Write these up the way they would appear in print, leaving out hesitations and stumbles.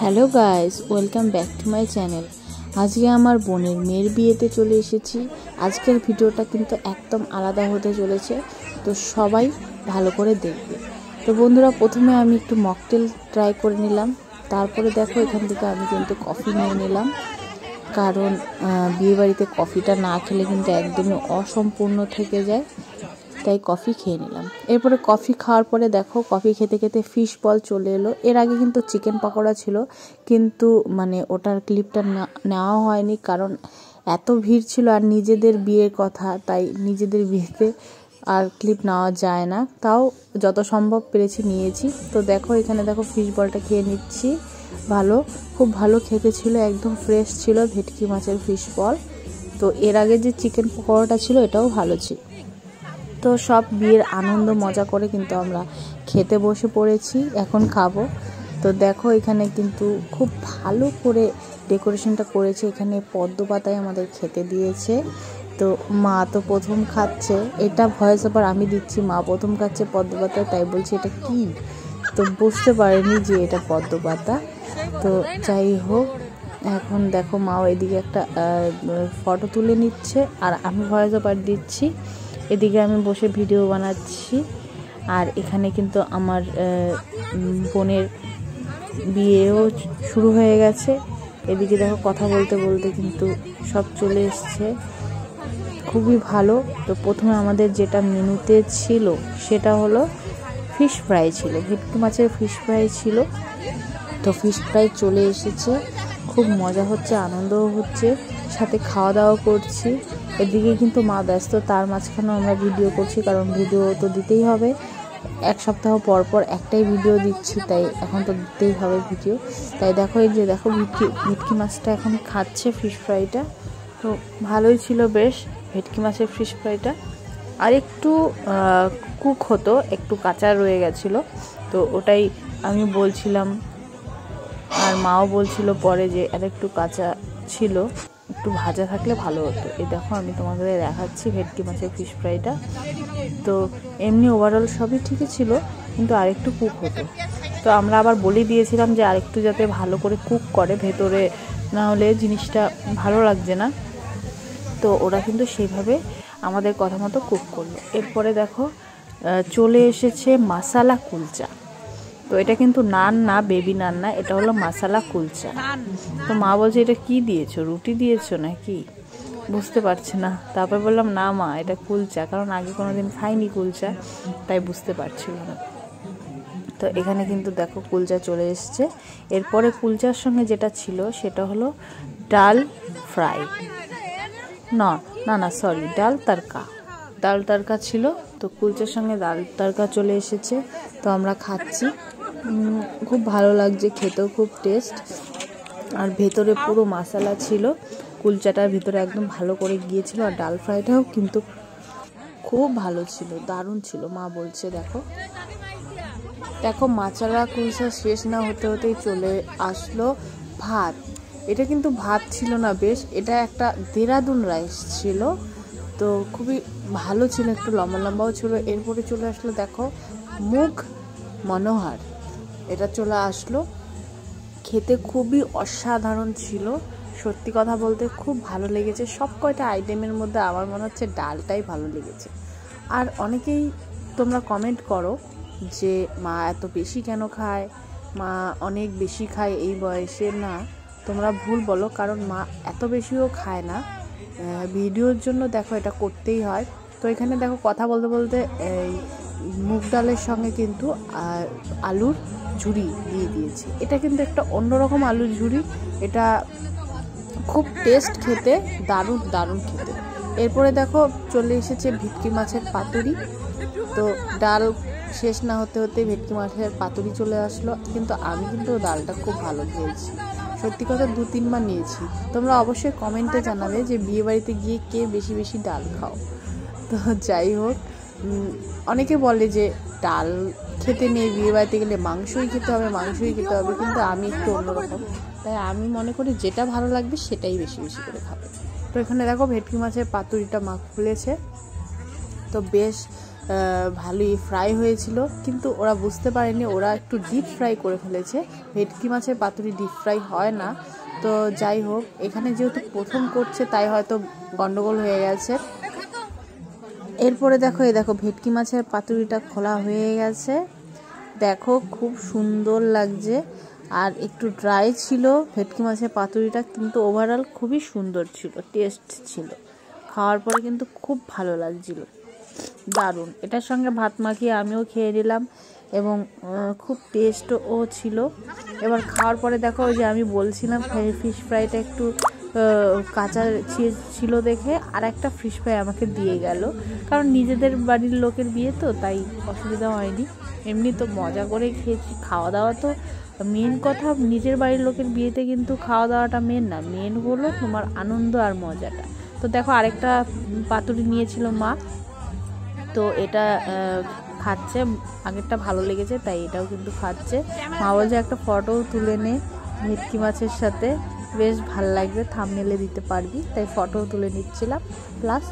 Hello guys, welcome back to my channel. আজকে আমার বোনের মেয়ের বিয়েতে চলে এসেছি। আজকের ভিডিওটা কিন্তু একদম আলাদা হতে চলেছে, তো সবাই ভালো করে দেখবে। তো বন্ধুরা, প্রথমে আমি একটু মকটেল ট্রাই করে নিলাম। তারপরে দেখো এখান থেকে আমি কিন্তু কফি নিয়ে নিলাম, কারণ বিয়েবাড়িতে কফিটা না খেলে কিন্তু একদমই অসম্পূর্ণ থেকে যায়, তাই কফি খেয়ে নিলাম। এরপরে কফি খাওয়ার পরে দেখো কফি খেতে খেতে ফিশ বল চলে এলো। এর আগে কিন্তু চিকেন পকোড়া ছিল, কিন্তু ওটার ক্লিপটা নেওয়া হয়নি, কারণ এত ভিড় ছিল আর নিজেদের বিয়ের কথা, তাই নিজেদের বিয়েতে আর ক্লিপ নেওয়া যায় না। তাও যত সম্ভব পেরেছি নিয়েছি। তো দেখো এখানে দেখো ফিশ বলটা খেয়ে নিচ্ছি। খুব ভালো খেতে ছিল, একদম ফ্রেশ ছিল ভেটকি মাছের ফিশ বল। তো এর আগে যে চিকেন পকোড়াটা ছিল এটাও ভালো ছিল। তো সব বিয়ের আনন্দ মজা করে কিন্তু আমরা খেতে বসে পড়েছি, এখন খাবো। তো দেখো এখানে কিন্তু খুব ভালো করে ডেকোরেশনটা করেছে। এখানে পদ্ম পাতায় আমাদের খেতে দিয়েছে। তো মা তো প্রথম খাচ্ছে, এটা ভয়েস ওভার আমি দিচ্ছি, মা প্রথম খাচ্ছে পদ্ম পাতায়, তাই বলছি এটা কি, তো বুঝতে পারেনি যে এটা পদ্ম পাতা। তো যাই হোক, এখন দেখো মাও এদিকে একটা ফটো তুলে নিচ্ছে আর আমি ভয়েস ওভার দিচ্ছি, এদিকে আমি বসে ভিডিও বানাচ্ছি। আর এখানে কিন্তু আমার বোনের বিয়েও শুরু হয়ে গেছে। এদিকে দেখো কথা বলতে বলতে কিন্তু সব চলে এসছে, খুবই ভালো। তো প্রথমে আমাদের যেটা মেনুতে ছিল সেটা হলো ফিশ ফ্রাই ছিল, ভেটকি মাছের ফিশ ফ্রাই ছিল। তো ফিশ ফ্রাই চলে এসেছে, খুব মজা হচ্ছে, আনন্দও হচ্ছে, সাথে খাওয়া দাওয়া করছি। এদিকে কিন্তু মা ব্যস্ত, তার মাঝখানেও আমরা ভিডিও করছি, কারণ ভিডিও তো দিতেই হবে। এক সপ্তাহ পর পর একটাই ভিডিও দিচ্ছি, তাই এখন তো দিতেই হবে ভিডিও। তাই দেখো এই যে দেখো ভেটকি মাছটা এখন খাচ্ছে ফিশ ফ্রাইটা। তো ভালোই ছিল বেশ ভেটকি মাছের ফিশ ফ্রাইটা। আর একটু কুক হতো, একটু কাঁচা রয়ে গেছিলো, তো ওটাই আমি বলছিলাম, আর মাও বলছিল পরে যে আর একটু কাঁচা ছিল, একটু ভাজা থাকলে ভালো হতো। এই দেখো আমি তোমাদের দেখাচ্ছি ভেটকি মাছের ফিশ ফ্রাইটা। তো এমনি ওভারঅল সবই ঠিকই ছিল, কিন্তু আরেকটু কুক হতো। তো আমরা আবার বলে দিয়েছিলাম যে আরেকটু যাতে ভালো করে কুক করে ভেতরে, না হলে জিনিসটা ভালো লাগছে না। তো ওরা কিন্তু সেইভাবে আমাদের কথা মতো কুক করলো। এরপরে দেখো চলে এসেছে মাসালা কুলচা। তো এটা কিন্তু নান না, বেবি নান না, এটা হলো মাসালা কুলচা। তো মা বলছে এটা কি দিয়েছো, রুটি দিয়েছো নাকি, বুঝতে পারছে না। তারপর বললাম না মা, এটা কুলচা, কারণ আগে কোনোদিন খাইনি কুলচা, তাই বুঝতে পারছিল না। তো এখানে কিন্তু দেখো কুলচা চলে এসছে। এরপরে কুলচার সঙ্গে যেটা ছিল সেটা হলো ডাল ফ্রাই, না সরি, ডাল তড়কা ছিল। তো কুলচার সঙ্গে ডাল তড়কা চলে এসেছে, তো আমরা খাচ্ছি। খুব ভালো লাগছে, খেতেও খুব টেস্ট। আর ভেতরে পুরো মশলা ছিল, কুলচাটার ভিতরে একদম ভালো করে গিয়েছিল। আর ডাল ফ্রাইটাও কিন্তু খুব ভালো ছিল, দারুণ ছিল। মা বলছে দেখো মাচালা কুলচা শেষ না হতে হতেই চলে আসলো ভাত। এটা কিন্তু ভাত ছিল না, বেশ এটা একটা দেরাদুন রাইস ছিল। তো খুবই ভালো ছিল, একটু লম্বা লম্বাও ছিল। এরপরে চলে আসলো দেখো মুগ মনোহর, এটা চলে আসলো। খেতে খুবই অসাধারণ ছিল, সত্যি কথা বলতে খুব ভালো লেগেছে। সব কয়টা আইটেমের মধ্যে আমার মনে হচ্ছে ডালটাই ভালো লেগেছে। আর অনেকেই তোমরা কমেন্ট করো যে মা এত বেশি কেন খায়, মা অনেক বেশি খায় এই বয়সে। না, তোমরা ভুল বলো, কারণ মা এত বেশিও খায় না, ভিডিওর জন্য দেখো এটা করতেই হয়। তো এখানে দেখো কথা বলতে বলতে এই মুগ ডালের সঙ্গে কিন্তু আলুর ঝুরি দিয়ে দিয়েছি। এটা কিন্তু একটা অন্যরকম আলুর ঝুরি, এটা খুব টেস্ট খেতে, দারুণ খেতে। এরপরে দেখো চলে এসেছে ভেটকি মাছের পাতুরি। তো ডাল শেষ না হতে হতে ভেটকি মাছের পাতুরি চলে আসলো। কিন্তু আমি কিন্তু ডালটা খুব ভালো খেয়েছি, সত্যি কথা 2-3 বার নিয়েছি। তোমরা অবশ্যই কমেন্টে জানাবে যে বিয়ে বাড়িতে গিয়ে কে বেশি বেশি ডাল খাও। তো যাই হোক, অনেকে বলে যে ডাল খেতে নেই, বিয়ে বাড়িতে গেলে মাংসই খেতে হবে, কিন্তু আমি একটু অন্যরকম, তাই আমি মনে করি যেটা ভালো লাগবে সেটাই বেশি বেশি করে খাবে। তো এখানে দেখো ভেটকি মাছের পাতুরিটা মা খুলেছে, তো বেশ ভালোই ফ্রাই হয়েছিল, কিন্তু ওরা বুঝতে পারেনি, ওরা একটু ডিপ ফ্রাই করে ফেলেছে। ভেটকি মাছের পাতুরি ডিপ ফ্রাই হয় না। তো যাই হোক, এখানে যেহেতু প্রথম করছে তাই হয়তো গন্ডগোল হয়ে গেছে। এরপরে দেখো, দেখো ভেটকি মাছের পাতুরিটা খোলা হয়ে গেছে। দেখো খুব সুন্দর লাগছে, আর একটু ড্রাই ছিল ভেটকি মাছের পাতুরিটা, কিন্তু ওভারঅল খুবই সুন্দর ছিল, টেস্ট ছিল। খাওয়ার পরে কিন্তু খুব ভালো লাগছিল, দারুণ। এটার সঙ্গে ভাত মাখিয়ে আমিও খেয়ে নিলাম এবং খুব টেস্টও ছিল। এবার খাওয়ার পরে দেখো, ওই যে আমি বলছিলাম ফিশ ফ্রাইটা একটু কাঁচা ছিল দেখে আর একটা ফিশ ফ্রাই আমাকে দিয়ে গেল, কারণ নিজেদের বাড়ির লোকের বিয়ে তো, তাই অসুবিধা হয়নি। এমনি তো মজা করে খেয়েছি। খাওয়া দাওয়া তো মেন কথা, নিজের বাড়ির লোকের বিয়েতে কিন্তু খাওয়া দাওয়াটা মেন না, মেন হলো তোমার আনন্দ আর মজাটা। তো দেখো আরেকটা পাতুরি নিয়েছিল মা, তো এটা খাচ্ছে। আগেরটা ভালো লেগেছে তাই এটাও কিন্তু খাচ্ছে। মা বলছে একটা ফটোও তুলে নে ভেটকি মাছের সাথে, বেশ ভালো লাগবে, থাম্বনেলে দিতে পারবি। তাই ফটোও তুলে নিচ্ছিলাম, প্লাস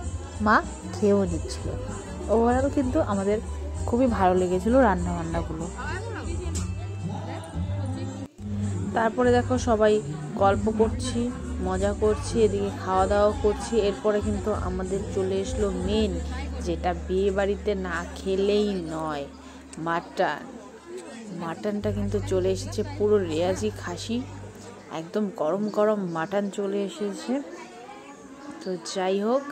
মা খেয়েও নিচ্ছিল। ওভারঅল কিন্তু আমাদের খুবই ভালো লেগেছিল রান্নাবান্নাগুলো। তারপরে দেখো সবাই গল্প করছি, মজা করছি, এদিকে খাওয়া দাওয়া করছি। এরপরে কিন্তু আমাদের চলে আসলো মেন, যেটা বিয়ে বাড়িতে না খেলেই নয়, মাটন। মাটনটা কিন্তু চলে এসেছে, পুরো রেয়াজি খাসি, একদম গরম গরম মাটন চলে এসেছে। তো যাই হোক,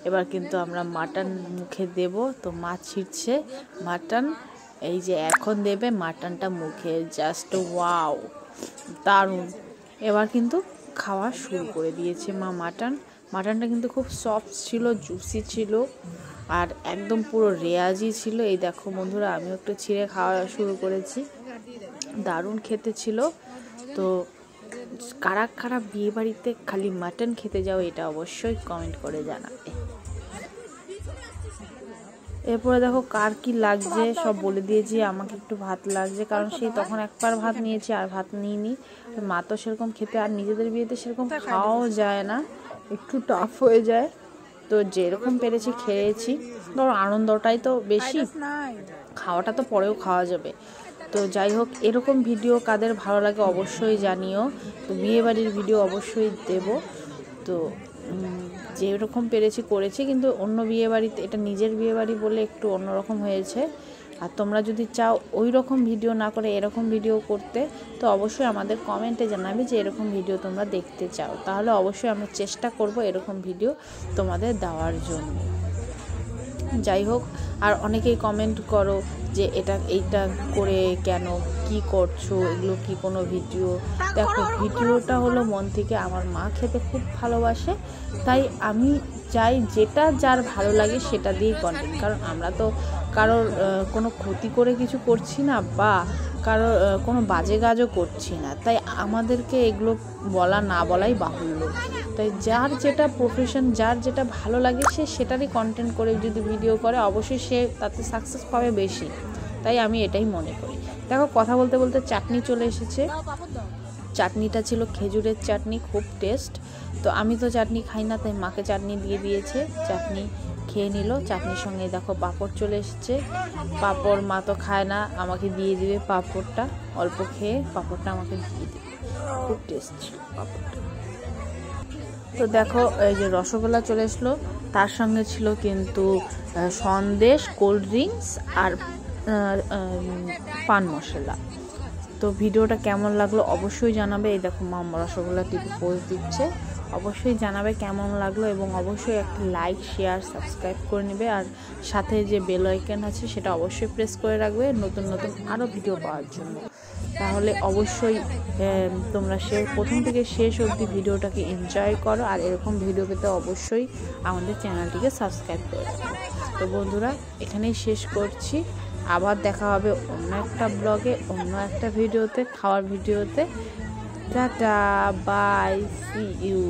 এবার কিন্তু আমরা মাটন মুখে দেব। তো মা ছিঁড়ছে মাটন, এই যে এখন দেবে মাটনটা মুখে, জাস্ট ওয়াও, দারুণ। এবার কিন্তু খাওয়া শুরু করে দিয়েছে মা মাটনটা কিন্তু খুব সফট ছিল, জুসি ছিল, আর একদম পুরো রেয়াজি ছিল। এই দেখো বন্ধুরা, আমিও একটু ছিঁড়ে খাওয়া শুরু করেছি, দারুণ খেতে ছিল। তো কারা কারা বিয়ে বাড়িতে খালি মাটন খেতে যাও, এটা অবশ্যই কমেন্ট করে জানাবে। এরপরে দেখো কার কি লাগছে সব বলে দিয়েছি। আমাকে একটু ভাত লাগছে, কারণ সেই তখন একবার ভাত নিয়েছি আর ভাত নিইনি। মা তো সেরকম খেতে, আর নিজেদের বিয়েতে সেরকম খাওয়াও যায় না, একটু টাফ হয়ে যায়। তো যেরকম পেরেছি খেয়েছি, ধরো আনন্দটাই তো বেশি, খাওয়াটা তো পরেও খাওয়া যাবে। তো যাই হোক, এরকম ভিডিও কাদের ভালো লাগে অবশ্যই জানিও। তো বিয়েবাড়ির ভিডিও অবশ্যই দেব। তো যেরকম পেরেছি করেছি, কিন্তু অন্য বিয়েবাড়িতে, এটা নিজের বিয়েবাড়ি বলে একটু অন্যরকম হয়েছে। আর তোমরা যদি চাও ওই রকম ভিডিও না করে এরকম ভিডিও করতে, তো অবশ্যই আমাদের কমেন্টে জানাবে যে এরকম ভিডিও তোমরা দেখতে চাও, তাহলে অবশ্যই আমরা চেষ্টা করব এরকম ভিডিও তোমাদের দেওয়ার জন্য। যাই হোক, আর অনেকেই কমেন্ট করো যে এইটা করে কেন, কি করছো, এগুলো কি কোনো ভিডিও? দেখো, ভিডিওটা হলো মন থেকে। আমার মা খেতে খুব ভালোবাসে, তাই আমি চাই যেটা যার ভালো লাগে সেটা দিয়েই কন্টেন্ট, কারণ আমরা তো কারোর কোনো ক্ষতি করে কিছু করছি না, বা কারোর কোনো বাজে কাজও করছি না, তাই আমাদেরকে এগুলো বলা না বলাই বাহুল্য। তাই যার যেটা প্রফেশন, যার যেটা ভালো লাগে সে সেটারই কন্টেন্ট করে যদি ভিডিও করে, অবশ্যই সে তাতে সাকসেস পাবে বেশি। তাই আমি এটাই মনে করি। দেখো কথা বলতে বলতে চাটনি চলে এসেছে। চাটনিটা ছিল খেজুরের চাটনি, খুব টেস্ট। তো আমি তো চাটনি খাই না, তাই মাকে চাটনি দিয়ে দিয়েছে, চাটনি খেয়ে নিল। চাটনির সঙ্গে দেখো পাঁপড় চলে এসেছে। পাঁপড় মা তো খায় না, আমাকে দিয়ে দিবে পাঁপড়টা, অল্প খেয়ে পাঁপড়টা আমাকে দিয়ে দিবে, খুব টেস্ট ছিল পাঁপড়টা। তো দেখো এই যে রসগোল্লা চলে আসলো, তার সঙ্গে ছিল কিন্তু সন্দেশ, কোল্ড ড্রিঙ্কস আর পান মশলা। তো ভিডিওটা কেমন লাগলো অবশ্যই জানাবে। এই দেখো মা রসগোল্লা টিপে পোজ দিচ্ছে, অবশ্যই জানাবে কেমন লাগলো, এবং অবশ্যই একটা লাইক, শেয়ার, সাবস্ক্রাইব করে নেবে। আর সাথে যে বেল আইকন আছে সেটা অবশ্যই প্রেস করে রাখবে নতুন নতুন আরও ভিডিও পাওয়ার জন্য। তাহলে অবশ্যই তোমরা প্রথম থেকে শেষ অবধি ভিডিওটাকে এনজয় করো, আর এরকম ভিডিও পেতে অবশ্যই আমাদের চ্যানেলটিকে সাবস্ক্রাইব করে রাখো। তো বন্ধুরা, এখানেই শেষ করছি, আবার দেখা হবে অন্য একটা ব্লগে, অন্য একটা ভিডিওতে, খাওয়ার ভিডিওতে। Tata, bye, see you.